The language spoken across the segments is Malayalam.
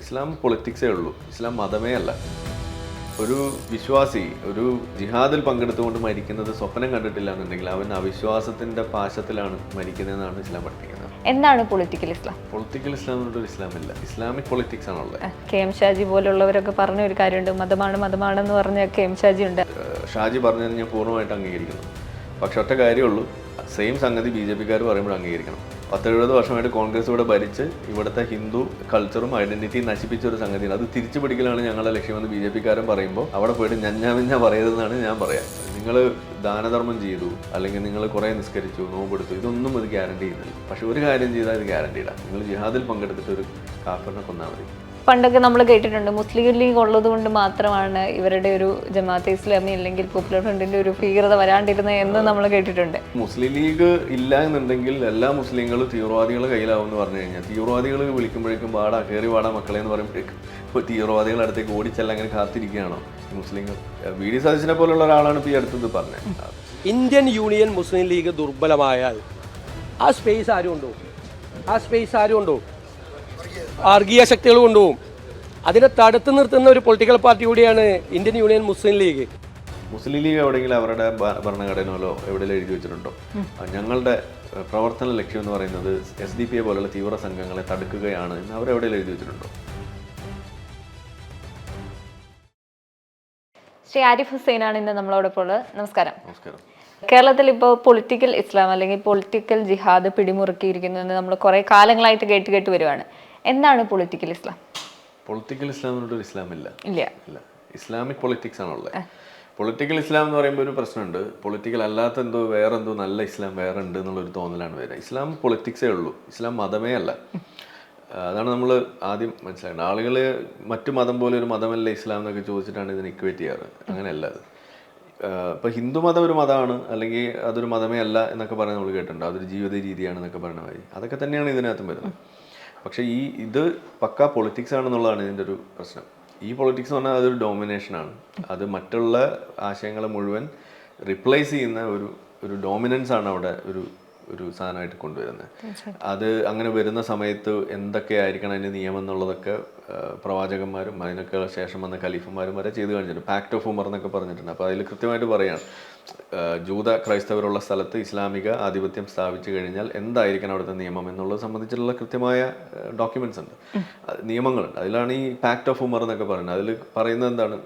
ഇസ്ലാം പൊളിറ്റിക്സേ ഉള്ളൂ, ഇസ്ലാം മതമേ അല്ല. ഒരു വിശ്വാസി ഒരു ജിഹാദിൽ പങ്കെടുത്തുകൊണ്ട് മരിക്കുന്നത് സ്വപ്നം കണ്ടിട്ടില്ല എന്നുണ്ടെങ്കിൽ അവൻ അവിശ്വാസത്തിന്റെ പാശത്തിലാണ് മരിക്കുന്നതെന്നാണ് ഇസ്ലാം പഠിപ്പിക്കുന്നത്. എന്താണ് പൊളിറ്റിക്കൽ ഇസ്ലാം? പൊളിറ്റിക്കൽ ഇസ്ലാം എന്നൊരു ഇസ്ലാമില്ല, ഇസ്ലാമിക് പൊളിറ്റിക്സ് ആണുള്ളത്. കെ എം ഷാജി പോലുള്ളവരൊക്കെ പറഞ്ഞ ഒരു കാര്യമുണ്ട്, മതമാണെന്ന് പറഞ്ഞ കെ എം ഷാജി ഉണ്ട്. ഷാജി പറഞ്ഞത് ഞാൻ പൂർണ്ണമായിട്ട് അംഗീകരിക്കുന്നു. പക്ഷെ ഒറ്റ കാര്യമുള്ളൂ, സെയിം സംഗതി ബി ജെ പിക്കാർ പറയുമ്പോൾ അംഗീകരിക്കണം. 10-70 വർഷമായിട്ട് കോൺഗ്രസ് ഇവിടെ ഭരിച്ച് ഇവിടുത്തെ ഹിന്ദു കൾച്ചറും ഐഡന്റിറ്റിയും നശിപ്പിച്ച ഒരു സംഗതിയാണ്. അത് തിരിച്ചു പിടിക്കലാണ് ഞങ്ങളുടെ ലക്ഷ്യമെന്ന് ബി ജെ പിക്കാരൻ പറയുമ്പോൾ അവിടെ പോയിട്ട് ഞാൻ പറയരുതെന്നാണ് ഞാൻ പറയാം. നിങ്ങൾ ദാനധർമ്മം ചെയ്തു, അല്ലെങ്കിൽ നിങ്ങൾ കുറേ നിസ്കരിച്ചു, നോമ്പെടുത്തു, ഇതൊന്നും ഇത് ഗ്യാരണ്ടി ചെയ്യുന്നില്ല. പക്ഷെ ഒരു കാര്യം ചെയ്താൽ ഇത് ഗ്യാരണ്ടിയിടാം, നിങ്ങൾ ജിഹാദിൽ പങ്കെടുത്തിട്ട് ഒരു കാഫറിനെ കൊന്നാൽ മതി. പണ്ടൊക്കെ നമ്മൾ കേട്ടിട്ടുണ്ട് മുസ്ലിം ലീഗ് ഉള്ളത് കൊണ്ട് മാത്രമാണ് ഇവരുടെ ഒരു ജമാഅത്തെ ഇസ്ലാമി അല്ലെങ്കിൽ പോപ്പുലർ ഫ്രണ്ടിന്റെ ഒരു ഭീകരത വരാണ്ടിരുന്നത് എന്ന് നമ്മൾ കേട്ടിട്ടുണ്ട്. മുസ്ലിം ലീഗ് ഇല്ല എന്നുണ്ടെങ്കിൽ എല്ലാ മുസ്ലിങ്ങളും തീവ്രവാദികളുടെ കയ്യിലാവും എന്ന് പറഞ്ഞു കഴിഞ്ഞാൽ, തീവ്രവാദികൾ വിളിക്കുമ്പോഴേക്കും കയറി വാടാ മക്കളെ എന്ന് പറയുമ്പോഴേക്കും തീവ്രവാദികളുടെ അടുത്തേക്ക് ഓടിച്ചെല്ലാം അങ്ങനെ കാത്തിരിക്കുകയാണോ മുസ്ലിങ്ങൾ? വി ഡി സതീശനെ പോലുള്ള ഒരാളാണ് ഇപ്പോൾ ഈ അടുത്തത് പറഞ്ഞത്. ഇന്ത്യൻ യൂണിയൻ മുസ്ലിം ലീഗ് ദുർബലമായാൽ ആ സ്പേസ് ആരും ഉണ്ടോ? വർഗീയ ശക്തികൾ കൊണ്ടുപോകും. അതിനെ തടുത്തു നിർത്തുന്ന ഒരു പൊളിറ്റിക്കൽ പാർട്ടി കൂടിയാണ് ഇന്ത്യൻ യൂണിയൻ മുസ്ലിം ലീഗ്. മുസ്ലിം ലീഗ് എവിടെയെങ്കിലും അവരുടെ ഭരണഘടനയിലോ എവിടെയെങ്കിലും എഴുതി വെച്ചിട്ടുണ്ടോ? ഞങ്ങളുടെ പ്രവർത്തന ലക്ഷ്യം എന്ന് പറയുന്നത് SDP പോലുള്ള തീവ്ര സംഘങ്ങളെ തടുക്കുകയാണ് എന്ന് അവരെവിടെയെങ്കിലും എഴുതി വെച്ചിട്ടുണ്ടോ? ശ്രീ ആരിഫ് ഹുസൈനാണ് ഇന്ന് നമ്മളോടൊപ്പം ഉള്ളത്. നമസ്കാരം. നമസ്കാരം. കേരളത്തിൽ ഇപ്പോൾ പൊളിറ്റിക്കൽ ഇസ്ലാം അല്ലെങ്കിൽ പൊളിറ്റിക്കൽ ജിഹാദ് പിടിമുറുക്കിയിരിക്കുന്നത് നമ്മൾ കുറേ കാലങ്ങളായിട്ട് കേട്ട് വരുവാണ്. എന്താണ് പൊളിറ്റിക്കൽ ഇസ്ലാം? പൊളിറ്റിക്കൽ ഇസ്ലാം എന്നൊരു ഇസ്ലാമില്ല. ഇല്ല, ഇസ്ലാമിക് പൊളിറ്റിക്സ് ആണുള്ളത്. പൊളിറ്റിക്കൽ ഇസ്ലാം എന്ന് പറയുമ്പോൾ ഒരു പ്രശ്നമുണ്ട്, പൊളിറ്റിക്കൽ അല്ലാത്ത വേറെ എന്തോ നല്ല ഇസ്ലാം വേറെ ഉണ്ട് എന്നുള്ളൊരു തോന്നലാണ് വരിക. ഇസ്ലാം പൊളിറ്റിക്സേ ഉള്ളൂ, ഇസ്ലാം മതമേ അല്ല. അതാണ് നമ്മൾ ആദ്യം മനസ്സിലാക്കേണ്ടത്. ആളുകൾ മറ്റു മതം പോലെ ഒരു മതമല്ല ഇസ്ലാം എന്നൊക്കെ ചോദിച്ചിട്ടാണ് ഇതിന് ഇക്വേറ്റ് ചെയ്യാറ്. അങ്ങനെയല്ല അത്. ഇപ്പോൾ ഹിന്ദു മതം ഒരു മതമാണ്, അല്ലെങ്കിൽ അതൊരു മതമേ അല്ല എന്നൊക്കെ പറഞ്ഞ് നമ്മൾ കേട്ടിട്ടുണ്ട്. അതൊരു ജീവിത രീതിയാണെന്നൊക്കെ പറഞ്ഞ മാതിരി അതൊക്കെ തന്നെയാണ് ഇതിനകത്തും വരുന്നത്. പക്ഷേ ഇത് പക്കാ പൊളിറ്റിക്സ് ആണെന്നുള്ളതാണ് ഇതിൻ്റെ ഒരു പ്രശ്നം. ഈ പൊളിറ്റിക്സ് എന്ന് പറഞ്ഞാൽ അതൊരു ഡോമിനേഷനാണ്. അത് മറ്റുള്ള ആശയങ്ങളെ മുഴുവൻ റിപ്ലേസ് ചെയ്യുന്ന ഒരു ഡോമിനൻസ് ആണ് അവിടെ ഒരു സാധനമായിട്ട് കൊണ്ടുവരുന്നത്. അത് അങ്ങനെ വരുന്ന സമയത്ത് എന്തൊക്കെ ആയിരിക്കണം അതിൻ്റെ നിയമം എന്നുള്ളതൊക്കെ പ്രവാചകന്മാരും അതിനൊക്കെ ശേഷം വന്ന ഖലീഫന്മാരും വരെ ചെയ്ത് കഴിഞ്ഞിട്ടുണ്ട്. പാക്ട് ഓഫ് ഉമർ എന്നൊക്കെ പറഞ്ഞിട്ടുണ്ട്. അപ്പോൾ അതിൽ കൃത്യമായിട്ട് പറയുകയാണ്, ജൂത ക്രൈസ്തവരുള്ള സ്ഥലത്ത് ഇസ്ലാമിക ആധിപത്യം സ്ഥാപിച്ചു കഴിഞ്ഞാൽ എന്തായിരിക്കണം അവിടുത്തെ നിയമം എന്നുള്ളത് സംബന്ധിച്ചുള്ള കൃത്യമായ ഡോക്യുമെന്റ്സ് ഉണ്ട്, നിയമങ്ങളുണ്ട്. അതിലാണ് ഈ പാക്ട് ഓഫ് ഉമർ എന്നൊക്കെ പറയുന്നത്. അതിൽ പറയുന്നത് എന്താണ്?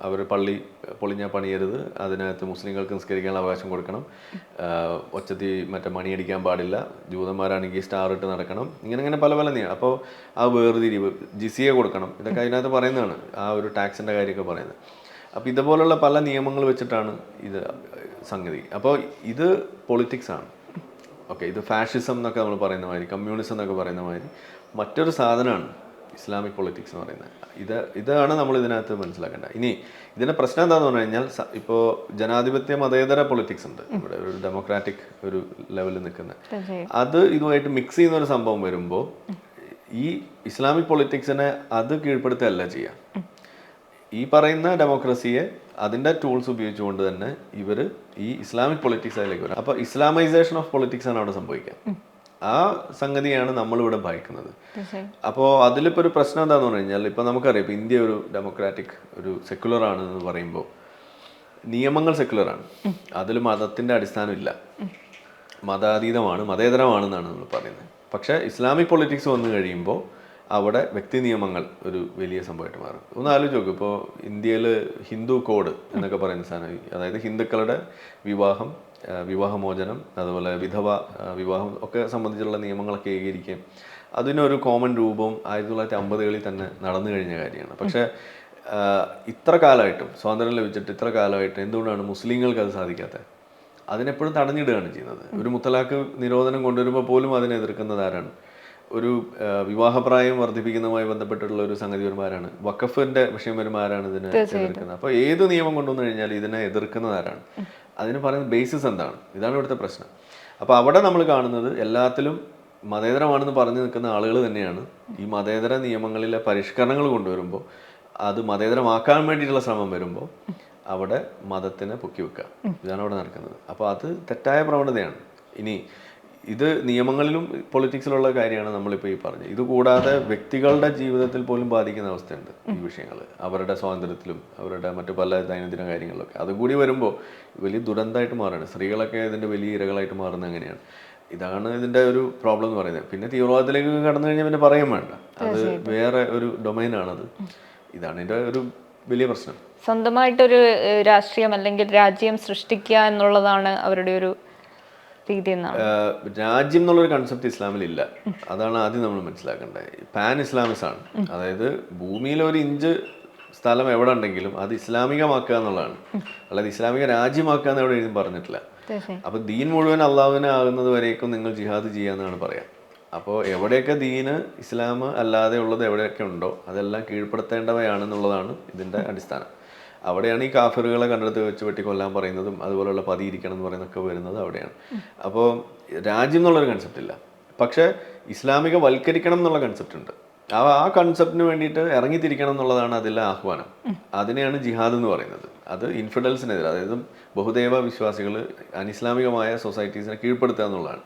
അവർ പള്ളി പൊളിഞ്ഞാൽ പണിയരുത്, അതിനകത്ത് മുസ്ലിങ്ങൾക്ക് നിസ്കരിക്കാനുള്ള അവകാശം കൊടുക്കണം, ഒച്ചത്തി മണിയടിക്കാൻ പാടില്ല, ജൂതന്മാരാണെങ്കിൽ സ്റ്റാർ ഇട്ട് നടക്കണം, ഇങ്ങനെ പല നിയമം. അപ്പോൾ ആ വേർതിരിവ്, ജിസിയ കൊടുക്കണം, ഇതൊക്കെ അതിനകത്ത് പറയുന്നതാണ്. ആ ഒരു ടാക്സിൻ്റെ കാര്യമൊക്കെ പറയുന്നത്. അപ്പോൾ ഇതുപോലുള്ള പല നിയമങ്ങൾ വെച്ചിട്ടാണ് ഇത് സംഗതി. അപ്പോൾ ഇത് പൊളിറ്റിക്സ് ആണ്. ഓക്കെ, ഇത് ഫാഷിസം എന്നൊക്കെ നമ്മൾ പറയുന്ന മാതിരി, കമ്മ്യൂണിസം എന്നൊക്കെ പറയുന്ന മാതിരി മറ്റൊരു സാധനമാണ് ഇസ്ലാമിക് പൊളിറ്റിക്സ് എന്ന് പറയുന്നത്. ഇതാണ് നമ്മൾ ഇതിനകത്ത് മനസ്സിലാക്കേണ്ടത്. ഇനി ഇതിൻ്റെ പ്രശ്നം എന്താണെന്ന് പറഞ്ഞു കഴിഞ്ഞാൽ, ഇപ്പോൾ ജനാധിപത്യ മതേതര പൊളിറ്റിക്സ് ഉണ്ട് ഇവിടെ, ഒരു ഡെമോക്രാറ്റിക് ഒരു ലെവലിൽ നിൽക്കുന്നത്. അത് ഇതുമായിട്ട് മിക്സ് ചെയ്യുന്ന ഒരു സംഭവം വരുമ്പോൾ ഈ ഇസ്ലാമിക് പൊളിറ്റിക്സിനെ അത് കീഴ്പ്പെടുത്തുകയല്ല ചെയ്യാം. ഈ പറയുന്ന ഡെമോക്രസിയെ അതിൻ്റെ ടൂൾസ് ഉപയോഗിച്ചുകൊണ്ട് തന്നെ ഇവർ ഈ ഇസ്ലാമിക് പൊളിറ്റിക്സ് അതിലേക്ക് വരും. അപ്പോൾ ഇസ്ലാമൈസേഷൻ ഓഫ് പൊളിറ്റിക്സ് ആണ് അവിടെ സംഭവിക്കുക. ആ സംഗതിയാണ് നമ്മളിവിടെ ഭയക്കുന്നത്. അപ്പോൾ അതിലിപ്പോൾ ഒരു പ്രശ്നം എന്താണെന്ന് പറഞ്ഞു കഴിഞ്ഞാൽ, ഇപ്പോൾ നമുക്കറിയാം, ഇപ്പോൾ ഇന്ത്യ ഒരു ഡെമോക്രാറ്റിക് ഒരു സെക്യുലർ ആണ് എന്ന് പറയുമ്പോൾ നിയമങ്ങൾ സെക്യുലറാണ്, അതിൽ മതത്തിൻ്റെ അടിസ്ഥാനമില്ല, മതാതീതമാണ്, മതേതരമാണെന്നാണ് നമ്മൾ പറയുന്നത്. പക്ഷേ ഇസ്ലാമിക് പൊളിറ്റിക്സ് വന്നു കഴിയുമ്പോൾ അവിടെ വ്യക്തി നിയമങ്ങൾ ഒരു വലിയ സംഭവമായിട്ട് മാറും. ഒന്ന് ആലോചിച്ച് നോക്കും, ഇപ്പോൾ ഇന്ത്യയിൽ ഹിന്ദു കോഡ് എന്നൊക്കെ പറയുന്ന സാധനം, അതായത് ഹിന്ദുക്കളുടെ വിവാഹമോചനം, അതുപോലെ വിധവ വിവാഹം ഒക്കെ സംബന്ധിച്ചുള്ള നിയമങ്ങളൊക്കെ ഏകീകരിക്കുകയും അതിനൊരു കോമൺ രൂപം 1950കളിൽ തന്നെ നടന്നു കഴിഞ്ഞ കാര്യമാണ്. പക്ഷേ ഇത്ര കാലമായിട്ടും, സ്വാതന്ത്ര്യം ലഭിച്ചിട്ട് ഇത്ര കാലമായിട്ടും എന്തുകൊണ്ടാണ് മുസ്ലിങ്ങൾക്ക് അത് സാധിക്കാത്തത്? അതിനെപ്പോഴും തടഞ്ഞിടുകയാണ് ചെയ്യുന്നത്. ഒരു മുത്തലാഖ് നിരോധനം കൊണ്ടുവരുമ്പോൾ പോലും അതിനെ എതിർക്കുന്നത് ആരാണ്? ഒരു വിവാഹപ്രായം വർദ്ധിപ്പിക്കുന്നതുമായി ബന്ധപ്പെട്ടുള്ള ഒരു സംഗതി വരുമാരാണ്, വഖഫിന്റെ വിഷയം വരുമാരാണ് ഇതിനെ എതിർക്കുന്നത്. അപ്പോൾ ഏത് നിയമം കൊണ്ടുവന്നു കഴിഞ്ഞാൽ ഇതിനെ എതിർക്കുന്നത് ആരാണ്? അതിന് പറയുന്ന ബേസിസ് എന്താണ്? ഇതാണ് ഇവിടുത്തെ പ്രശ്നം. അപ്പോൾ അവിടെ നമ്മൾ കാണുന്നത് എല്ലാത്തിലും മതേതരമാണെന്ന് പറഞ്ഞു നിൽക്കുന്ന ആളുകൾ തന്നെയാണ് ഈ മതേതര നിയമങ്ങളിലെ പരിഷ്കരണങ്ങൾ കൊണ്ടുവരുമ്പോൾ, അത് മതേതരമാക്കാൻ വേണ്ടിയിട്ടുള്ള ശ്രമം വരുമ്പോൾ അവിടെ മതത്തിനെ പൊക്കി വെക്കുക. ഇതാണ് അവിടെ നടക്കുന്നത്. അപ്പോൾ അത് തെറ്റായ പ്രവണതയാണ്. ഇനി ഇത് നിയമങ്ങളിലും പൊളിറ്റിക്സിലുള്ള കാര്യമാണ് നമ്മളിപ്പോൾ ഈ പറഞ്ഞത്. ഇത് കൂടാതെ വ്യക്തികളുടെ ജീവിതത്തിൽ പോലും ബാധിക്കുന്ന അവസ്ഥയുണ്ട് ഈ വിഷയങ്ങൾ, അവരുടെ സ്വാതന്ത്ര്യത്തിലും അവരുടെ മറ്റു പല ദൈനംദിന കാര്യങ്ങളിലൊക്കെ. അതുകൂടി വരുമ്പോൾ വലിയ ദുരന്തമായിട്ട് മാറുകയാണ്. സ്ത്രീകളൊക്കെ ഇതിൻ്റെ വലിയ ഇരകളായിട്ട് മാറുന്നത് അങ്ങനെയാണ്. ഇതാണ് ഇതിൻ്റെ ഒരു പ്രോബ്ലം എന്ന് പറയുന്നത്. പിന്നെ തീവ്രവാദത്തിലേക്ക് കടന്നു കഴിഞ്ഞാൽ പിന്നെ പറയാൻ വേണ്ട, അത് വേറെ ഒരു ഡൊമൈനാണത്. ഇതാണ് ഇതിൻ്റെ ഒരു വലിയ പ്രശ്നം. സ്വന്തമായിട്ടൊരു രാഷ്ട്രീയം അല്ലെങ്കിൽ രാജ്യം സൃഷ്ടിക്കുക എന്നുള്ളതാണ് അവരുടെ ഒരു രീതി എന്നാണ്. രാജ്യം എന്നുള്ളൊരു കൺസെപ്റ്റ് ഇസ്ലാമിലില്ല. അതാണ് ആദ്യം നമ്മൾ മനസ്സിലാക്കേണ്ടത്. പാൻ ഇസ്ലാമിസ് ആണ്. അതായത് ഭൂമിയിൽ ഒരു ഇഞ്ച് സ്ഥലം എവിടെ ഉണ്ടെങ്കിലും അത് ഇസ്ലാമികമാക്കുക എന്നുള്ളതാണ്. അല്ലാതെ ഇസ്ലാമിക രാജ്യമാക്കുക എന്ന് എവിടെ എഴുതി പറഞ്ഞിട്ടില്ല. അപ്പൊ ദീൻ മുഴുവൻ അള്ളാഹുവിനെ ആകുന്നത് വരേക്കും നിങ്ങൾ ജിഹാദ് ചെയ്യാന്നാണ് പറയാം. അപ്പോൾ എവിടെയൊക്കെ ദീന് ഇസ്ലാം അല്ലാതെ ഉള്ളത് എവിടെയൊക്കെ ഉണ്ടോ അതെല്ലാം കീഴ്പ്പെടുത്തേണ്ടവയാണെന്നുള്ളതാണ് ഇതിൻ്റെ അടിസ്ഥാനം. അവിടെയാണ് ഈ കാഫിറുകളെ കണ്ടെടുത്ത് വെച്ച് വെട്ടി കൊല്ലാൻ പറയുന്നതും അതുപോലുള്ള പതിയിരിക്കണം എന്ന് പറയുന്നതൊക്കെ വരുന്നത് അവിടെയാണ്. അപ്പോൾ രാജ്യം എന്നുള്ളൊരു കൺസെപ്റ്റ് ഇല്ല. പക്ഷേ ഇസ്ലാമിക വൽക്കരിക്കണം എന്നുള്ള കൺസെപ്റ്റ് ഉണ്ട്. ആ കൺസെപ്റ്റിന് വേണ്ടിയിട്ട് ഇറങ്ങിത്തിരിക്കണം എന്നുള്ളതാണ് അതിലെ ആഹ്വാനം. അതിനെയാണ് ജിഹാദ് എന്ന് പറയുന്നത്. അത് ഇൻഫിഡൽസിനെതിരെ, അതായത് ബഹുദൈവ വിശ്വാസികൾ അനിസ്ലാമികമായ സൊസൈറ്റീസിനെ കീഴ്പ്പെടുത്തുക എന്നുള്ളതാണ്.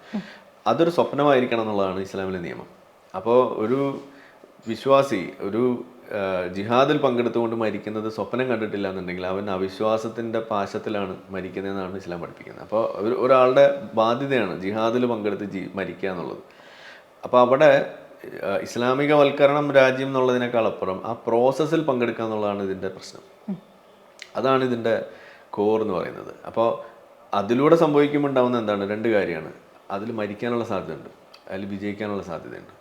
അതൊരു സ്വപ്നമായിരിക്കണം എന്നുള്ളതാണ് ഇസ്ലാമിലെ നിയമം. അപ്പോൾ ഒരു വിശ്വാസി ഒരു ജിഹാദിൽ പങ്കെടുത്തുകൊണ്ട് മരിക്കുന്നത് സ്വപ്നം കണ്ടിട്ടില്ല എന്നുണ്ടെങ്കിൽ അവൻ അവിശ്വാസത്തിൻ്റെ പാശത്തിലാണ് മരിക്കുന്നതെന്നാണ് ഇസ്ലാം പഠിപ്പിക്കുന്നത്. അപ്പോൾ ഒരാളുടെ ബാധ്യതയാണ് ജിഹാദിൽ പങ്കെടുത്ത് മരിക്കുക എന്നുള്ളത്. അപ്പോൾ അവിടെ ഇസ്ലാമികവൽക്കരണം രാജ്യം എന്നുള്ളതിനേക്കാൾ അപ്പുറം ആ പ്രോസസ്സിൽ പങ്കെടുക്കുക എന്നുള്ളതാണ് ഇതിൻ്റെ പ്രശ്നം. അതാണ് ഇതിൻ്റെ കോർ എന്ന് പറയുന്നത്. അപ്പോൾ അതിലൂടെ സംഭവിക്കുമ്പോൾ ഉണ്ടാകുന്ന എന്താണ്? രണ്ട് കാര്യമാണ്. അതിൽ മരിക്കാനുള്ള സാധ്യതയുണ്ട്, അതിൽ വിജയിക്കാനുള്ള സാധ്യതയുണ്ട്.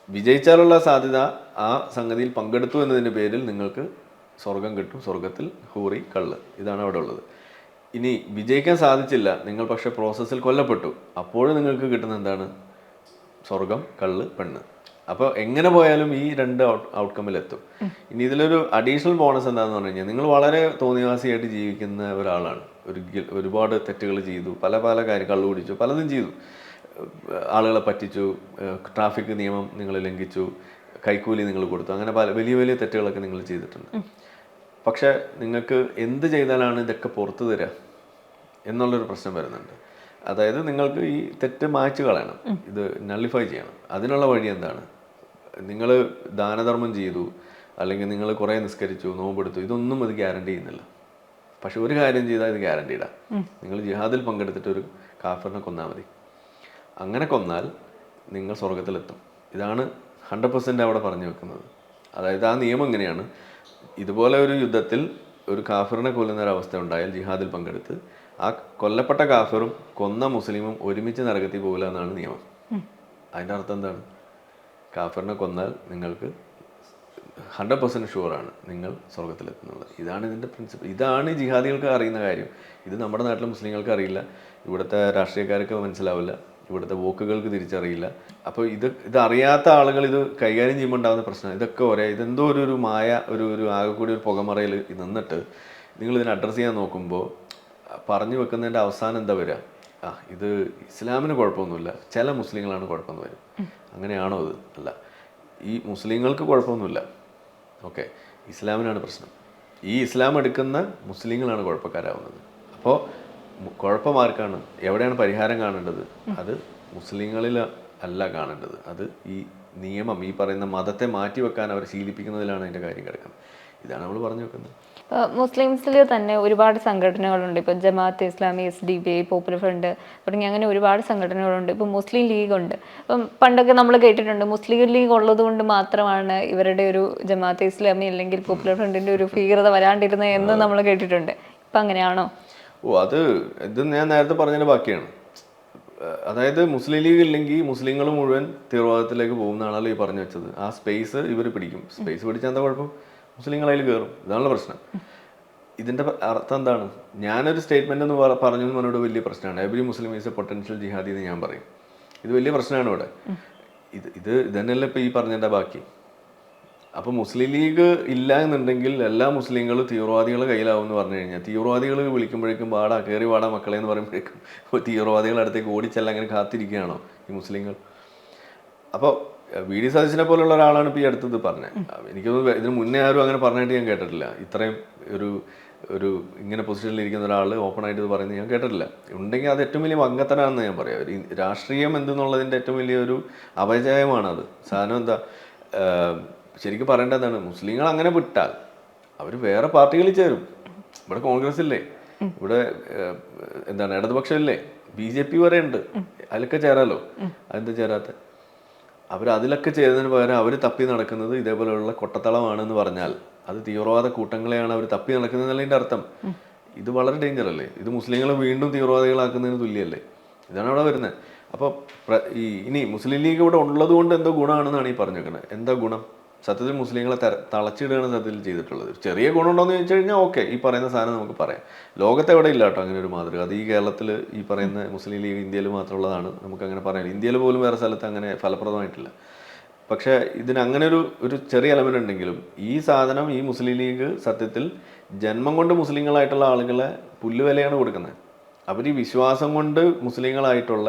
വിജയിച്ചാലുള്ള സാധ്യത ആ സംഗതിയിൽ പങ്കെടുത്തു എന്നതിൻ്റെ പേരിൽ നിങ്ങൾക്ക് സ്വർഗം കിട്ടും. സ്വർഗത്തിൽ ഹൂറി, കള്ള്, ഇതാണ് അവിടെ ഉള്ളത്. ഇനി വിജയിക്കാൻ സാധിച്ചില്ല, നിങ്ങൾ പക്ഷേ പ്രോസസ്സിൽ കൊല്ലപ്പെട്ടു, അപ്പോഴും നിങ്ങൾക്ക് കിട്ടുന്ന എന്താണ്? സ്വർഗം, കള്ള്, പെണ്ണ്. അപ്പോൾ എങ്ങനെ പോയാലും ഈ രണ്ട് ഔട്ട്കമ്മിലെത്തും. ഇനി ഇതിലൊരു അഡീഷണൽ ബോണസ് എന്താണെന്ന് പറഞ്ഞു കഴിഞ്ഞാൽ, നിങ്ങൾ വളരെ തോന്നിവാസിയായിട്ട് ജീവിക്കുന്ന ഒരാളാണ്. ഒരുപാട് തെറ്റുകൾ ചെയ്തു, പല കാര്യം, കള്ളു കുടിച്ചു, പലതും ചെയ്തു, ആളുകളെ പറ്റിച്ചു, ട്രാഫിക് നിയമം നിങ്ങൾ ലംഘിച്ചു, കൈക്കൂലി നിങ്ങൾ കൊടുത്തു, അങ്ങനെ വലിയ തെറ്റുകളൊക്കെ നിങ്ങൾ ചെയ്തിട്ടുണ്ട്. പക്ഷെ നിങ്ങൾക്ക് എന്ത് ചെയ്താലാണ് ഇതൊക്കെ പുറത്തു തരിക എന്നുള്ളൊരു പ്രശ്നം വരുന്നുണ്ട്. അതായത് നിങ്ങൾക്ക് ഈ തെറ്റ് മായ്ച്ചു കളയണം, ഇത് നള്ളിഫൈ ചെയ്യണം. അതിനുള്ള വഴി എന്താണ്? നിങ്ങൾ ദാനധർമ്മം ചെയ്തു, അല്ലെങ്കിൽ നിങ്ങൾ കുറേ നിസ്കരിച്ചു, നോമ്പെടുത്തു, ഇതൊന്നും അത് ഗ്യാരണ്ടി ചെയ്യുന്നില്ല. പക്ഷെ ഒരു കാര്യം ചെയ്താൽ ഇത് ഗ്യാരണ്ടീഡാ. നിങ്ങൾ ജിഹാദിൽ പങ്കെടുത്തിട്ട് ഒരു കാഫിറിനെ കൊന്നാൽ മതി. അങ്ങനെ കൊന്നാൽ നിങ്ങൾ സ്വർഗത്തിലെത്തും. ഇതാണ് 100% അവിടെ പറഞ്ഞു വെക്കുന്നത്. അതായത് ആ നിയമം എങ്ങനെയാണ്? ഇതുപോലെ ഒരു യുദ്ധത്തിൽ ഒരു കാഫിറിനെ കൊല്ലുന്ന ഒരവസ്ഥ ഉണ്ടായാൽ ജിഹാദിൽ പങ്കെടുത്ത് ആ കൊല്ലപ്പെട്ട കാഫിറും കൊന്ന മുസ്ലിമും ഒരുമിച്ച് നരകത്തിൽ പോകില്ല എന്നാണ് നിയമം. അതിൻ്റെ അർത്ഥം എന്താണ്? കാഫിറിനെ കൊന്നാൽ നിങ്ങൾക്ക് 100% ഷുവറാണ് നിങ്ങൾ സ്വർഗത്തിലെത്തുന്നത്. ഇതാണ് ഇതിൻ്റെ പ്രിൻസിപ്പിൾ. ഇതാണ് ജിഹാദികൾക്ക് അറിയുന്ന കാര്യം. ഇത് നമ്മുടെ നാട്ടിലെ മുസ്ലിങ്ങൾക്ക് അറിയില്ല, ഇവിടുത്തെ രാഷ്ട്രീയക്കാർക്ക് മനസ്സിലാവില്ല, ഇവിടുത്തെ വോക്കുകൾക്ക് തിരിച്ചറിയില്ല. അപ്പോൾ ഇത് അറിയാത്ത ആളുകൾ ഇത് കൈകാര്യം ചെയ്യുമ്പോൾ ഉണ്ടാകുന്ന പ്രശ്നം ഇതൊക്കെ ഇതെന്തോ ഒരു മായ, ഒരു ആകെ കൂടി ഒരു പുകമറയിൽ നിന്നിട്ട് നിങ്ങളിതിനെ അഡ്രസ്സ് ചെയ്യാൻ നോക്കുമ്പോൾ പറഞ്ഞു വെക്കുന്നതിൻ്റെ അവസാനം എന്താ വരിക? ഇത് ഇസ്ലാമിന് കുഴപ്പമൊന്നുമില്ല, ചില മുസ്ലിങ്ങളാണ് കുഴപ്പമെന്ന് വരും. അങ്ങനെയാണോ? അത് അല്ല. ഈ മുസ്ലിങ്ങൾക്ക് കുഴപ്പമൊന്നുമില്ല, ഓക്കെ, ഇസ്ലാമിനാണ് പ്രശ്നം. ഈ ഇസ്ലാം എടുക്കുന്ന മുസ്ലിങ്ങളാണ് കുഴപ്പക്കാരാവുന്നത്. അപ്പോൾ കുഴപ്പമാർക്കാണ്? എവിടെയാണ് പരിഹാരം കാണേണ്ടത്? അത് മുസ്ലിങ്ങളിൽ അല്ല കാണേണ്ടത്. അത് ഈ നിയമം, ഈ പറയുന്ന മതത്തെ മാറ്റിവെക്കാൻ അവർ ശീലിപ്പിക്കുന്നതിലാണ് അതിൻ്റെ കാര്യം കിടക്കുന്നത്. ഇതാണ് നമ്മൾ പറഞ്ഞു വെക്കുന്നത്. മുസ്ലിംസിൽ തന്നെ ഒരുപാട് സംഘടനകളുണ്ട്. ഇപ്പോൾ Jamaat Islami, SDPI, popular front തുടങ്ങി അങ്ങനെ ഒരുപാട് സംഘടനകളുണ്ട്. ഇപ്പോൾ മുസ്ലിം ലീഗ് ഉണ്ട്. ഇപ്പം പണ്ടൊക്കെ നമ്മൾ കേട്ടിട്ടുണ്ട് മുസ്ലിം ലീഗ് ഉള്ളത് കൊണ്ട് മാത്രമാണ് ഇവരുടെ ഒരു ജമാഅത്ത് ഇസ്ലാമി അല്ലെങ്കിൽ പോപ്പുലർ ഫ്രണ്ടിൻ്റെ ഒരു ഭീകരത വരാണ്ടിരുന്നത് എന്ന് നമ്മൾ കേട്ടിട്ടുണ്ട്. ഇപ്പം അങ്ങനെയാണോ? ഇത് ഞാൻ നേരത്തെ പറഞ്ഞതിൻ്റെ ബാക്കിയാണ്. അതായത് മുസ്ലിം ലീഗ് ഇല്ലെങ്കിൽ മുസ്ലിങ്ങൾ മുഴുവൻ തീവ്രവാദത്തിലേക്ക് പോകുന്നതാണല്ലോ ഈ പറഞ്ഞു വെച്ചത്. ആ സ്പേസ് ഇവർ പിടിക്കും. സ്പേസ് പിടിച്ചാൽ എന്താ കുഴപ്പം? മുസ്ലിങ്ങൾ അതിൽ കയറും. ഇതാണല്ലോ പ്രശ്നം. ഇതിൻ്റെ അർത്ഥം എന്താണ്? ഞാനൊരു സ്റ്റേറ്റ്മെൻ്റ് എന്ന് പറഞ്ഞു എന്നോട് വലിയ പ്രശ്നമാണ്. Every Muslim is a potential jihadi എന്ന് ഞാൻ പറയും. ഇത് വലിയ പ്രശ്നമാണ് ഇവിടെ. ഇത് തന്നെയല്ലേ ഇപ്പോൾ ഈ പറഞ്ഞതിൻ്റെ ബാക്കി. അപ്പോൾ മുസ്ലിം ലീഗ് ഇല്ല എന്നുണ്ടെങ്കിൽ എല്ലാ മുസ്ലിങ്ങളും തീവ്രവാദികളുടെ കയ്യിലാവും എന്ന് പറഞ്ഞു കഴിഞ്ഞാൽ, തീവ്രവാദികൾ വിളിക്കുമ്പോഴേക്കും കയറി വാടാ മക്കളെ എന്ന് പറയുമ്പോഴേക്കും തീവ്രവാദികളുടെ അടുത്തേക്ക് ഓടിച്ചെല്ലാം അങ്ങനെ കാത്തിരിക്കുകയാണോ ഈ മുസ്ലിങ്ങൾ? അപ്പോൾ വി ഡി സതീശനെ പോലുള്ള ഒരാളാണ് ഇപ്പോൾ ഈ അടുത്തത് പറഞ്ഞത്. എനിക്കൊന്നും ഇതിന് മുന്നേ ആരും അങ്ങനെ പറഞ്ഞിട്ട് ഞാൻ കേട്ടിട്ടില്ല. ഇത്രയും ഒരു ഒരു ഇങ്ങനെ പൊസിഷനിൽ ഇരിക്കുന്ന ഒരാൾ ഓപ്പണായിട്ട് ഇത് പറയുന്നത് ഞാൻ കേട്ടിട്ടില്ല. ഉണ്ടെങ്കിൽ അത് ഏറ്റവും വലിയ വങ്കത്തനാണെന്ന് ഞാൻ പറയാം. ഒരു രാഷ്ട്രീയം എന്തെന്നുള്ളതിൻ്റെ ഏറ്റവും വലിയൊരു അപജയമാണ് അത്. സാധനം എന്താ, ശരിക്കും പറയേണ്ടതാണ്, മുസ്ലിങ്ങൾ അങ്ങനെ വിട്ടാൽ അവർ വേറെ പാർട്ടികളിൽ ചേരും. ഇവിടെ കോൺഗ്രസ് ഇല്ലേ, ഇവിടെ എന്താണ് ഇടതുപക്ഷം ഇല്ലേ, BJP വരെ ഉണ്ട്, അതിലൊക്കെ ചേരാലോ. അതെന്താ ചേരാത്ത? അതിലൊക്കെ ചേരുന്നതിന് പകരം അവർ തപ്പി നടക്കുന്നത് ഇതേപോലെയുള്ള കൊട്ടത്തളമാണെന്ന് പറഞ്ഞാൽ അത് തീവ്രവാദ കൂട്ടങ്ങളെയാണ് അവർ തപ്പി നടക്കുന്നതെന്നതിൻ്റെ അർത്ഥം. ഇത് വളരെ ഡേഞ്ചർ അല്ലേ? ഇത് മുസ്ലിങ്ങളെ വീണ്ടും തീവ്രവാദികളാക്കുന്നതിന് തുല്യമല്ലേ? ഇതാണ് അവിടെ വരുന്നത്. അപ്പോൾ ഇനി മുസ്ലിം ലീഗ് ഇവിടെ ഉള്ളത് കൊണ്ട് എന്തോ ഗുണമാണെന്നാണ് ഈ പറഞ്ഞേക്കുന്നത്. എന്താ ഗുണം? സത്യത്തിൽ മുസ്ലിങ്ങളെ തളച്ചിടുകയാണ് സത്യത്തിൽ ചെയ്തിട്ടുള്ളത്. ചെറിയ ഗുണമുണ്ടോയെന്ന് ചോദിച്ചു കഴിഞ്ഞാൽ ഓക്കെ, ഈ പറയുന്ന സാധനം നമുക്ക് പറയാം. ലോകത്ത് എവിടെ ഇല്ല കേട്ടോ അങ്ങനെ ഒരു മാതൃക. അത് ഈ കേരളത്തിൽ ഈ പറയുന്ന മുസ്ലിം ലീഗ് ഇന്ത്യയിൽ മാത്രമുള്ളതാണ്, നമുക്ക് അങ്ങനെ പറയാം. ഇന്ത്യയിൽ പോലും വേറെ സ്ഥലത്ത് അങ്ങനെ ഫലപ്രദമായിട്ടില്ല. പക്ഷേ ഇതിനങ്ങനെ ഒരു ചെറിയ എലമെൻ്റ് ഉണ്ടെങ്കിലും ഈ സാധനം, ഈ മുസ്ലിം ലീഗ് സത്യത്തിൽ ജന്മം കൊണ്ട് മുസ്ലിങ്ങളായിട്ടുള്ള ആളുകളെ പുല്ലുവിലയാണ് കൊടുക്കുന്നത്. അവർ ഈ വിശ്വാസം കൊണ്ട് മുസ്ലിങ്ങളായിട്ടുള്ള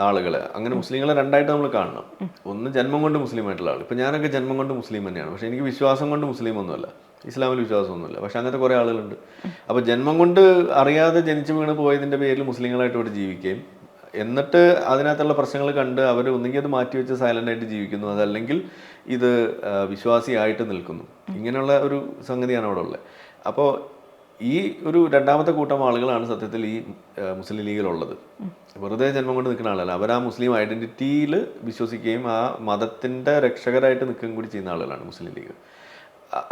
ആളുകൾ, അങ്ങനെ മുസ്ലിങ്ങളെ രണ്ടായിട്ട് നമ്മൾ കാണണം. ഒന്ന് ജന്മം കൊണ്ട് മുസ്ലിം ആയിട്ടുള്ള ആൾ. ഇപ്പം ഞാനൊക്കെ ജന്മം കൊണ്ട് മുസ്ലിം തന്നെയാണ്, പക്ഷേ എനിക്ക് വിശ്വാസം കൊണ്ട് മുസ്ലിം ഒന്നുമല്ല, ഇസ്ലാമിൽ വിശ്വാസമൊന്നുമില്ല. പക്ഷെ അങ്ങനത്തെ കുറേ ആളുകളുണ്ട്. അപ്പോൾ ജന്മം കൊണ്ട് അറിയാതെ ജനിച്ചു വീണ് പോയതിൻ്റെ പേരിൽ മുസ്ലിങ്ങളായിട്ട് ഇവിടെ ജീവിക്കുകയും എന്നിട്ട് അതിനകത്തുള്ള പ്രശ്നങ്ങൾ കണ്ട് അവർ ഒന്നുകിൽ അത് മാറ്റിവെച്ച് സൈലൻ്റായിട്ട് ജീവിക്കുന്നു, അതല്ലെങ്കിൽ ഇത് വിശ്വാസിയായിട്ട് നിൽക്കുന്നു. ഇങ്ങനെയുള്ള ഒരു സംഗതിയാണ് അവിടെ ഉള്ളത്. അപ്പോൾ ഈ ഒരു രണ്ടാമത്തെ കൂട്ടം ആളുകളാണ് സത്യത്തിൽ ഈ മുസ്ലിം ലീഗിലുള്ളത്. വെറുതെ ജന്മം കൊണ്ട് നിൽക്കുന്ന ആളല്ല, അവർ ആ മുസ്ലിം ഐഡൻറ്റിറ്റിയിൽ വിശ്വസിക്കുകയും ആ മതത്തിൻ്റെ രക്ഷകരായിട്ട് നിൽക്കുകയും കൂടി ചെയ്യുന്ന ആളുകളാണ് മുസ്ലിം ലീഗ്.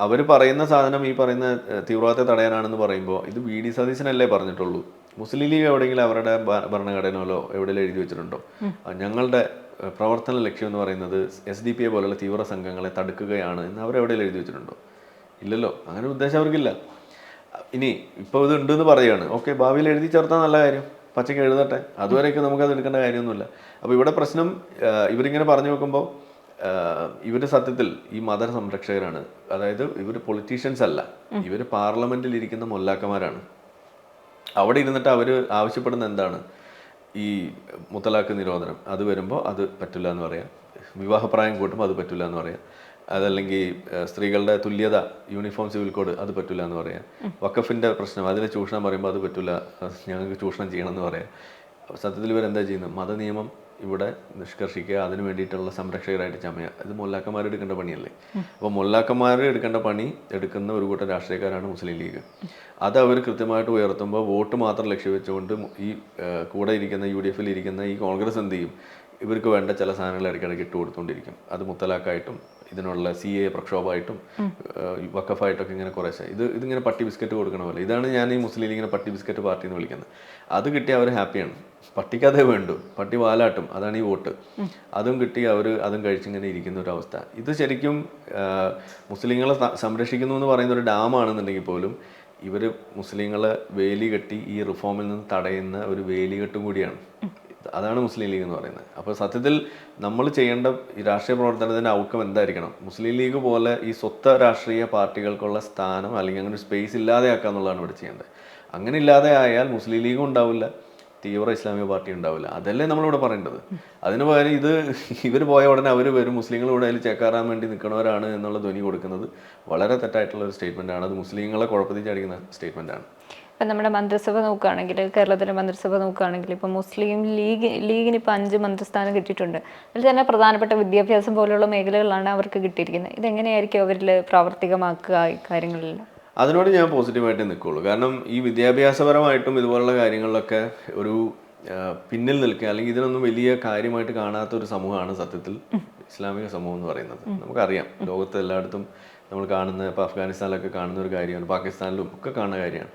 അവർ പറയുന്ന സാധനം ഈ പറയുന്ന തീവ്രവാദത്തെ തടയാനാണെന്ന് പറയുമ്പോൾ ഇത് VD സതീശനല്ലേ പറഞ്ഞിട്ടുള്ളൂ. മുസ്ലിം ലീഗ് എവിടെയെങ്കിലും അവരുടെ ഭരണഘടനയിലോ എവിടെയെങ്കിലും എഴുതി വെച്ചിട്ടുണ്ടോ ഞങ്ങളുടെ പ്രവർത്തന ലക്ഷ്യം എന്ന് പറയുന്നത് SDP പോലുള്ള തീവ്ര സംഘങ്ങളെ തടുക്കുകയാണ് എന്ന് അവരെവിടെയെങ്കിലും എഴുതി വെച്ചിട്ടുണ്ടോ? ഇല്ലല്ലോ. അങ്ങനെ ഒരു ഉദ്ദേശം അവർക്കില്ല. ഇനി ഇപ്പോൾ ഇത് ഉണ്ടെന്ന് പറയുകയാണ്, ഓക്കെ, ഭാവിയിൽ എഴുതി ചേർത്താൽ നല്ല കാര്യം, പച്ചയ്ക്ക് എഴുതട്ടെ, അതുവരെയൊക്കെ നമുക്കത് എടുക്കേണ്ട കാര്യമൊന്നുമില്ല. അപ്പോൾ ഇവിടെ പ്രശ്നം ഇവരിങ്ങനെ പറഞ്ഞു വെക്കുമ്പോൾ ഇവർ സത്യത്തിൽ ഈ മത സംരക്ഷകരാണ്. അതായത് ഇവർ പൊളിറ്റീഷ്യൻസ് അല്ല, ഇവർ പാർലമെൻറ്റിൽ ഇരിക്കുന്ന മൊല്ലാക്കന്മാരാണ്. അവിടെ ഇരുന്നിട്ട് അവർ ആവശ്യപ്പെടുന്ന എന്താണ്? ഈ മുത്തലാഖ് നിരോധനം, അത് വരുമ്പോൾ അത് പറ്റില്ല എന്ന് പറയാം. വിവാഹപ്രായം കൂട്ടുമ്പോൾ അത് പറ്റില്ല എന്ന് പറയാം. അതല്ലെങ്കിൽ സ്ത്രീകളുടെ തുല്യത, യൂണിഫോം സിവിൽ കോഡ്, അത് പറ്റില്ല എന്ന് പറയാം. വഖഫിൻ്റെ പ്രശ്നം, അതിൽ ചൂഷണം പറയുമ്പോൾ അത് പറ്റില്ല, ഞങ്ങൾക്ക് ചൂഷണം ചെയ്യണമെന്ന് പറയാം. സത്യത്തിൽ ഇവരെന്താ ചെയ്യുന്നത്? മതനിയമം ഇവിടെ നിഷ്കർഷിക്കുക, അതിന് വേണ്ടിയിട്ടുള്ള സംരക്ഷകരായിട്ട് ചമയുക. ഇത് മൊല്ലാക്കന്മാർ എടുക്കേണ്ട പണിയല്ലേ? അപ്പോൾ മൊല്ലാക്കന്മാർ എടുക്കേണ്ട പണി എടുക്കുന്ന ഒരു കൂട്ടം രാഷ്ട്രീയക്കാരാണ് മുസ്ലിം ലീഗ്. അത് അവർ കൃത്യമായിട്ട് ഉയർത്തുമ്പോൾ വോട്ട് മാത്രം ലക്ഷ്യം വെച്ചുകൊണ്ട് ഈ കൂടെ ഇരിക്കുന്ന UDF ഇരിക്കുന്ന ഈ കോൺഗ്രസ് എന്ത് ചെയ്യും? ഇവർക്ക് വേണ്ട ചില സാധനങ്ങൾ ഇടയ്ക്കിടയ്ക്ക് ഇട്ട് കൊടുത്തുകൊണ്ടിരിക്കും. അത് മുത്തലാഖായിട്ടും ഇതിനുള്ള CA പ്രക്ഷോഭമായിട്ടും വഖഫായിട്ടൊക്കെ ഇങ്ങനെ കുറേശ്ശെ ഇതിങ്ങനെ പട്ടി ബിസ്ക്കറ്റ് കൊടുക്കണ പോലെ. ഇതാണ് ഞാൻ ഈ മുസ്ലിം ലീഗിനെ പട്ടി ബിസ്ക്കറ്റ് പാർട്ടി എന്ന് വിളിക്കുന്നത്. അത് കിട്ടി അവർ ഹാപ്പിയാണ്. പട്ടിക്കതേ വേണ്ടു, പട്ടി വാലാട്ടും, അതാണ് ഈ വോട്ട്. അതും കിട്ടി അവർ അതും കഴിച്ചിങ്ങനെ ഇരിക്കുന്ന ഒരു അവസ്ഥ. ഇത് ശരിക്കും മുസ്ലിങ്ങളെ സംരക്ഷിക്കുന്നു എന്ന് പറയുന്ന ഒരു ഡാമാണെന്നുണ്ടെങ്കിൽ പോലും ഇവർ മുസ്ലിങ്ങളെ വേലി കെട്ടി ഈ റിഫോമിൽ നിന്ന് തടയുന്ന ഒരു വേലികെട്ടും കൂടിയാണ്. അതാണ് മുസ്ലിം ലീഗ് എന്ന് പറയുന്നത്. അപ്പോൾ സത്യത്തിൽ നമ്മൾ ചെയ്യേണ്ട ഈ രാഷ്ട്രീയ പ്രവർത്തനത്തിൻ്റെ ഔട്ട്കം എന്തായിരിക്കണം? മുസ്ലിം ലീഗ് പോലെ ഈ സ്വത്ത രാഷ്ട്രീയ പാർട്ടികൾക്കുള്ള സ്ഥാനം അല്ലെങ്കിൽ അങ്ങനെ ഒരു സ്പേസ് ഇല്ലാതെയാക്കുക എന്നുള്ളതാണ് ഇവിടെ ചെയ്യേണ്ടത്. അങ്ങനെ ഇല്ലാതെ ആയാൽ മുസ്ലിം ലീഗും ഉണ്ടാവില്ല, തീവ്ര ഇസ്ലാമിക പാർട്ടി ഉണ്ടാവില്ല. അതല്ലേ നമ്മളിവിടെ പറയേണ്ടത്. അതിന് പകരം ഇവർ പോയ ഉടനെ അവർ വരും, മുസ്ലിങ്ങൾ ഇവിടെ അതിൽ ചേക്കാറാൻ വേണ്ടി നിൽക്കണവരാണ് എന്നുള്ള ധ്വനി കൊടുക്കുന്നത് വളരെ തെറ്റായിട്ടുള്ള ഒരു സ്റ്റേറ്റ്മെൻറ്റാണ്. അത് മുസ്ലിങ്ങളെ കുഴപ്പത്തിൽ ചടിക്കുന്ന സ്റ്റേറ്റ്മെൻറ്റാണ്. ഇപ്പം നമ്മുടെ മന്ത്രിസഭ നോക്കുകയാണെങ്കിൽ, കേരളത്തിലെ മന്ത്രിസഭ നോക്കുകയാണെങ്കിൽ, ഇപ്പം മുസ്ലിം ലീഗിന് ഇപ്പോൾ 5 മന്ത്രിസ്ഥാനം കിട്ടിയിട്ടുണ്ട്. അതിൽ തന്നെ പ്രധാനപ്പെട്ട വിദ്യാഭ്യാസം പോലുള്ള മേഖലകളാണ് അവർക്ക് കിട്ടിയിരിക്കുന്നത്. ഇതെങ്ങനെയായിരിക്കും അവരിൽ പ്രാവർത്തികമാക്കുക ഈ കാര്യങ്ങളിൽ? അതിനോട് ഞാൻ പോസിറ്റീവായിട്ട് നിൽക്കുകയുള്ളൂ. കാരണം ഈ വിദ്യാഭ്യാസപരമായിട്ടും ഇതുപോലുള്ള കാര്യങ്ങളിലൊക്കെ ഒരു പിന്നിൽ നിൽക്കുക, അല്ലെങ്കിൽ ഇതിനൊന്നും വലിയ കാര്യമായിട്ട് കാണാത്ത ഒരു സമൂഹമാണ് സത്യത്തിൽ ഇസ്ലാമിക സമൂഹം എന്ന് പറയുന്നത്. നമുക്കറിയാം, ലോകത്ത് എല്ലായിടത്തും നമ്മൾ കാണുന്ന, ഇപ്പോൾ അഫ്ഗാനിസ്ഥാനിലൊക്കെ കാണുന്ന ഒരു കാര്യമാണ്, പാകിസ്ഥാനിലും ഒക്കെ കാണുന്ന കാര്യമാണ്.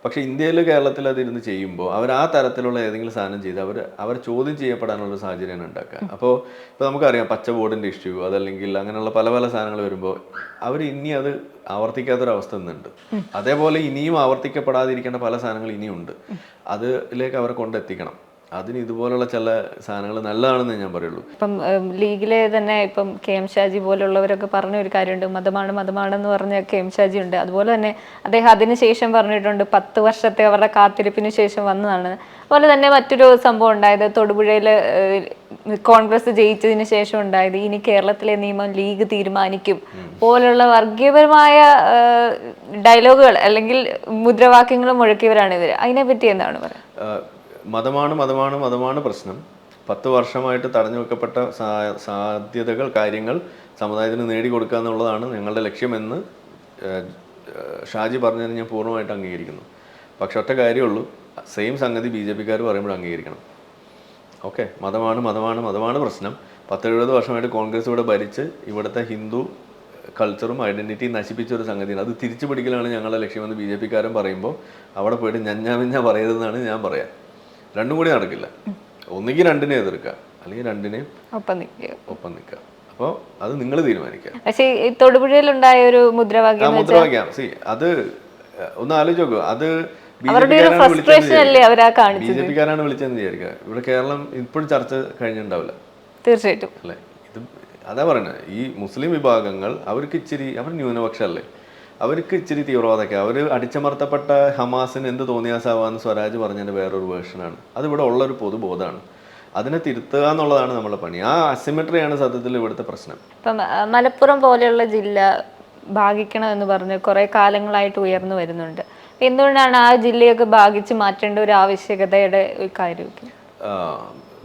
പക്ഷേ ഇന്ത്യയിൽ, കേരളത്തിൽ അതിരുന്ന് ചെയ്യുമ്പോൾ അവർ ആ തരത്തിലുള്ള ഏതെങ്കിലും സാധനം ചെയ്ത് അവർ ചോദ്യം ചെയ്യപ്പെടാനുള്ള സാഹചര്യമാണ് ഉണ്ടാക്കുക. അപ്പോൾ ഇപ്പോൾ നമുക്കറിയാം പച്ച ബോർഡിൻ്റെ ഇഷ്യൂ, അതല്ലെങ്കിൽ അങ്ങനെയുള്ള പല പല സാധനങ്ങൾ വരുമ്പോൾ അവർ ഇനി അത് ആവർത്തിക്കാത്തൊരവസ്ഥ ഇന്നുണ്ട്. അതേപോലെ ഇനിയും ആവർത്തിക്കപ്പെടാതിരിക്കേണ്ട പല സാധനങ്ങൾ ഇനിയുണ്ട്. അതിലേക്ക് അവരെ കൊണ്ടെത്തിക്കണം. അതിന് ഇതുപോലുള്ള ചില സാധനങ്ങൾ നല്ലതാണെന്ന് ഞാൻ പറയുള്ളൂ. ഇപ്പം ലീഗിലെ തന്നെ ഇപ്പം കെ എം ഷാജി പോലുള്ളവരൊക്കെ പറഞ്ഞ ഒരു കാര്യമുണ്ട്, മതമാണെന്ന് പറഞ്ഞ കെ എം ഷാജി ഉണ്ട്. അതുപോലെ തന്നെ അദ്ദേഹം അതിനുശേഷം പറഞ്ഞിട്ടുണ്ട് 10 വർഷത്തെ അവരുടെ കാത്തിരിപ്പിന് ശേഷം വന്നതാണ്. അതുപോലെ തന്നെ മറ്റൊരു സംഭവം ഉണ്ടായത് തൊടുപുഴയിൽ കോൺഗ്രസ് ജയിച്ചതിന് ശേഷം ഉണ്ടായത് ഇനി കേരളത്തിലെ നിയമം ലീഗ് തീരുമാനിക്കും പോലുള്ള വർഗീയപരമായ ഡയലോഗുകൾ അല്ലെങ്കിൽ മുദ്രാവാക്യങ്ങൾ മുഴക്കിയവരാണ് ഇവർ. അതിനെപ്പറ്റി എന്താണ് പറയുക? മതമാണ് പ്രശ്നം. 10 വർഷമായിട്ട് തടഞ്ഞു വെക്കപ്പെട്ട സാധ്യതകൾ, കാര്യങ്ങൾ സമുദായത്തിന് നേടിക്കൊടുക്കുക എന്നുള്ളതാണ് ഞങ്ങളുടെ ലക്ഷ്യമെന്ന് ഷാജി പറഞ്ഞതിന് ഞാൻ പൂർണ്ണമായിട്ട് അംഗീകരിക്കുന്നു. പക്ഷെ ഒറ്റ കാര്യമുള്ളൂ, സെയിം സംഗതി BJP-ക്കാർ പറയുമ്പോൾ അംഗീകരിക്കണം. ഓക്കെ, മതമാണ് പ്രശ്നം. 10-70 വർഷമായിട്ട് കോൺഗ്രസ് ഇവിടെ ഭരിച്ച് ഇവിടുത്തെ ഹിന്ദു കൾച്ചറും ഐഡൻറ്റിറ്റിയും നശിപ്പിച്ച ഒരു സംഗതിയാണ്. അത് തിരിച്ചു പിടിക്കലാണ് ഞങ്ങളുടെ ലക്ഷ്യമെന്ന് BJP-ക്കാരൻ പറയുമ്പോൾ അവിടെ പോയിട്ട് ഞഞ്ഞാമിഞ്ഞ പറയരുതെന്നാണ് ഞാൻ പറയാം. രണ്ടും കൂടി നടക്കില്ല. ഒന്നുകിൽ രണ്ടിനെ എതിർക്കുക, അല്ലെങ്കിൽ രണ്ടിനെയും ഒപ്പം നിൽക്കുക. അപ്പോൾ അത് നിങ്ങൾ തീരുമാനിക്കുക. പക്ഷേ ഈ തൊടുപുഴയിലുണ്ടായ ഒരു മുദ്രാവാക്യം അത് ഒന്ന് ആലോചിച്ച് നോക്കുക. അത് BJP-ക്കാരാണ് വിളിച്ചതെന്ന് വിചാരിക്കുക. ഇവിടെ കേരളം ഇപ്പോഴും ചർച്ച കഴിഞ്ഞിട്ടുണ്ടാവില്ല. തീർച്ചയായിട്ടും അല്ലേ? ഇത് അതാ പറയുന്നത്, ഈ മുസ്ലിം വിഭാഗങ്ങൾ അവർ ന്യൂനപക്ഷമല്ലേ, അവർക്ക് ഇച്ചിരി തീവ്രവാദമൊക്കെ, അവർ അടിച്ചമർത്തപ്പെട്ട ഹമാസിന് എന്ത് തോന്നിയാസാവാന്ന് സ്വരാജ് പറഞ്ഞതിൻ്റെ വേറൊരു വേർഷനാണ്. അതിവിടെ ഉള്ളൊരു പൊതുബോധമാണ്. അതിനെ തിരുത്തുക എന്നുള്ളതാണ് നമ്മുടെ പണി. ആ അസിമെട്രിയാണ് സത്യത്തിൽ ഇവിടുത്തെ പ്രശ്നം. ഇപ്പം മലപ്പുറം പോലെയുള്ള ജില്ല ഭാഗിക്കണമെന്ന് പറഞ്ഞ് കുറേ കാലങ്ങളായിട്ട് ഉയർന്നു വരുന്നുണ്ട്. എന്തുകൊണ്ടാണ് ആ ജില്ലയൊക്കെ ഭാഗിച്ച് മാറ്റേണ്ട ഒരു ആവശ്യകതയുടെ ഒരു കാര്യമൊക്കെ?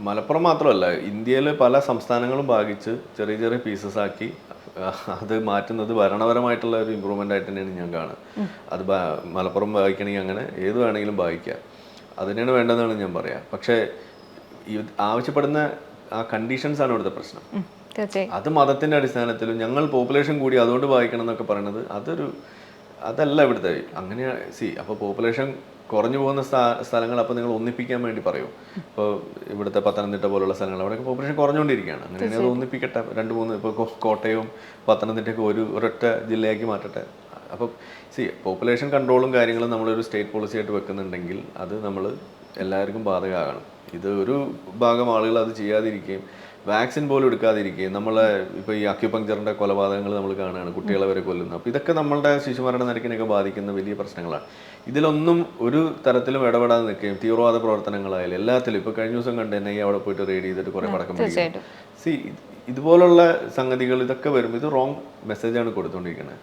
മലപ്പുറം മാത്രമല്ല, ഇന്ത്യയിൽ പല സംസ്ഥാനങ്ങളും ഭാഗിച്ച് ചെറിയ ചെറിയ പീസസ് ആക്കി അത് മാറ്റുന്നത് ഭരണപരമായിട്ടുള്ള ഒരു ഇമ്പ്രൂവ്മെൻ്റ് ആയിട്ട് തന്നെയാണ് ഞാൻ കാണുന്നത്. അത് മലപ്പുറം ഭാഗിക്കണമെങ്കിൽ അങ്ങനെ ഏത് വേണമെങ്കിലും ഭാഗിക്കാം, അതിനാണ് വേണ്ടതെന്നാണ് ഞാൻ പറയാം. പക്ഷേ ഈ ആവശ്യപ്പെടുന്ന ആ കണ്ടീഷൻസാണ് ഇവിടുത്തെ പ്രശ്നം. അത് മതത്തിൻ്റെ അടിസ്ഥാനത്തിലും ഞങ്ങൾ പോപ്പുലേഷൻ കൂടി അതുകൊണ്ട് ഭാഗിക്കണം എന്നൊക്കെ പറയുന്നത് അതല്ല ഇവിടുത്തെ. അങ്ങനെ അപ്പോൾ പോപ്പുലേഷൻ കുറഞ്ഞു പോകുന്ന സ്ഥലങ്ങൾ അപ്പോൾ നിങ്ങൾ ഒന്നിപ്പിക്കാൻ വേണ്ടി പറയും. ഇപ്പോൾ ഇവിടുത്തെ പത്തനംതിട്ട പോലുള്ള സ്ഥലങ്ങൾ അവിടെയൊക്കെ പോപ്പുലേഷൻ കുറഞ്ഞുകൊണ്ടിരിക്കുകയാണ്. അങ്ങനെയാണെങ്കിൽ അത് ഒന്നിപ്പിക്കട്ടെ. 2-3 ഇപ്പോൾ കോട്ടയവും പത്തനംതിട്ടയൊക്കെ ഒരൊറ്റ ജില്ലയാക്കി മാറ്റട്ടെ. അപ്പോൾ പോപ്പുലേഷൻ കൺട്രോളും കാര്യങ്ങളും നമ്മളൊരു സ്റ്റേറ്റ് പോളിസി ആയിട്ട് വെക്കുന്നുണ്ടെങ്കിൽ അത് നമ്മൾ എല്ലാവർക്കും ബാധകമാകണം. ഇത് ഒരു ഭാഗം ആളുകൾ അത് ചെയ്യാതിരിക്കുകയും വാക്സിൻ പോലും എടുക്കാതിരിക്കുകയും നമ്മളെ ഇപ്പോൾ ഈ അക്യുപങ്ചറിൻ്റെ കൊലപാതകങ്ങൾ നമ്മൾ കാണുകയാണ്, കുട്ടികളെ വരെ കൊല്ലുന്നു. അപ്പോൾ ഇതൊക്കെ നമ്മളുടെ ശിശുമരണ നിരക്കിനെയൊക്കെ ബാധിക്കുന്ന വലിയ പ്രശ്നങ്ങളാണ്. ഇതിലൊന്നും ഒരു തരത്തിലും ഇടപെടാതെ നിൽക്കുകയും തീവ്രവാദ പ്രവർത്തനങ്ങളായാലും എല്ലാത്തിലും ഇപ്പോൾ കഴിഞ്ഞ ദിവസം കണ്ട് NIA അവിടെ പോയിട്ട് റെയ്ഡ് ചെയ്തിട്ട് കുറേ പടക്കം പിടിക്കും. ഇതുപോലുള്ള സംഗതികൾ ഇതൊക്കെ വരുമ്പോൾ ഇത് റോങ് മെസ്സേജാണ് കൊടുത്തുകൊണ്ടിരിക്കുന്നത്.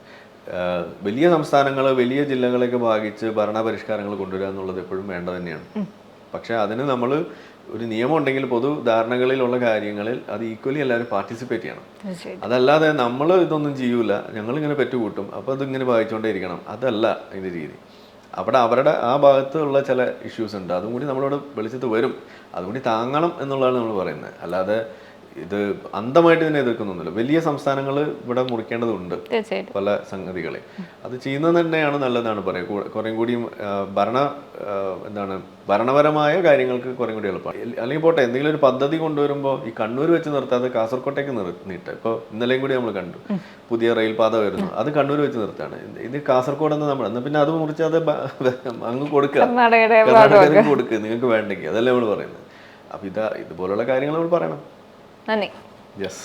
വലിയ സംസ്ഥാനങ്ങൾ, വലിയ ജില്ലകളെയൊക്കെ ഭാഗിച്ച് ഭരണപരിഷ്കാരങ്ങൾ കൊണ്ടുവരിക എന്നുള്ളത് എപ്പോഴും വേണ്ടത് തന്നെയാണ്. പക്ഷേ അതിന് നമ്മൾ ഒരു നിയമം ഉണ്ടെങ്കിൽ പൊതു ധാരണകളിലുള്ള കാര്യങ്ങളിൽ അത് ഈക്വലി എല്ലാവരും പാർട്ടിസിപ്പേറ്റ് ചെയ്യണം. അതല്ലാതെ നമ്മൾ ഇതൊന്നും ചെയ്യൂല, ഞങ്ങളിങ്ങനെ പെറ്റുകൂട്ടും, അപ്പോൾ അതിങ്ങനെ വായിച്ചുകൊണ്ടേ ഇരിക്കണം, അതല്ല അതിൻ്റെ രീതി. അവിടെ അവരുടെ ആ ഭാഗത്തുള്ള ചില ഇഷ്യൂസ് ഉണ്ട്, അതും കൂടി നമ്മളോട് വെളിച്ചത്ത് വരും, അതുകൂടി താങ്ങണം എന്നുള്ളതാണ് നമ്മൾ പറയുന്നത്. അല്ലാതെ ഇത് അന്ധമായിട്ട് ഇതിനെ എതിർക്കുന്നില്ല. വലിയ സംസ്ഥാനങ്ങൾ ഇവിടെ മുറിക്കേണ്ടതുണ്ട് പല സംഗതികളെ. അത് ചെയ്യുന്നത് തന്നെയാണ് നല്ലതാണ് പറയുക. കുറേ കൂടിയും ഭരണപരമായ കാര്യങ്ങൾക്ക് കുറേ കൂടി എളുപ്പമാണ്. അല്ലെങ്കിൽ പോട്ടെ, എന്തെങ്കിലും ഒരു പദ്ധതി കൊണ്ടുവരുമ്പോൾ ഈ കണ്ണൂർ വെച്ച് നിർത്താതെ കാസർകോട്ടേക്ക് നീട്ടുക. ഇപ്പോൾ ഇന്നലെയും കൂടി നമ്മൾ കണ്ടു, പുതിയ റെയിൽപാത വരുന്നു, അത് കണ്ണൂർ വെച്ച് നിർത്താണ്. ഇത് കാസർഗോഡെന്ന് നമ്മൾ എന്നാൽ പിന്നെ അത് മുറിച്ചാതെ അങ്ങ് കൊടുക്കുക, കർണാടകയ്ക്ക് കൊടുക്കുക നിങ്ങൾക്ക് വേണ്ടെങ്കിൽ, അതല്ലേ നമ്മൾ പറയുന്നത്. അപ്പോൾ ഇതുപോലുള്ള കാര്യങ്ങൾ നമ്മൾ പറയണം. നന്ദി. യെസ്.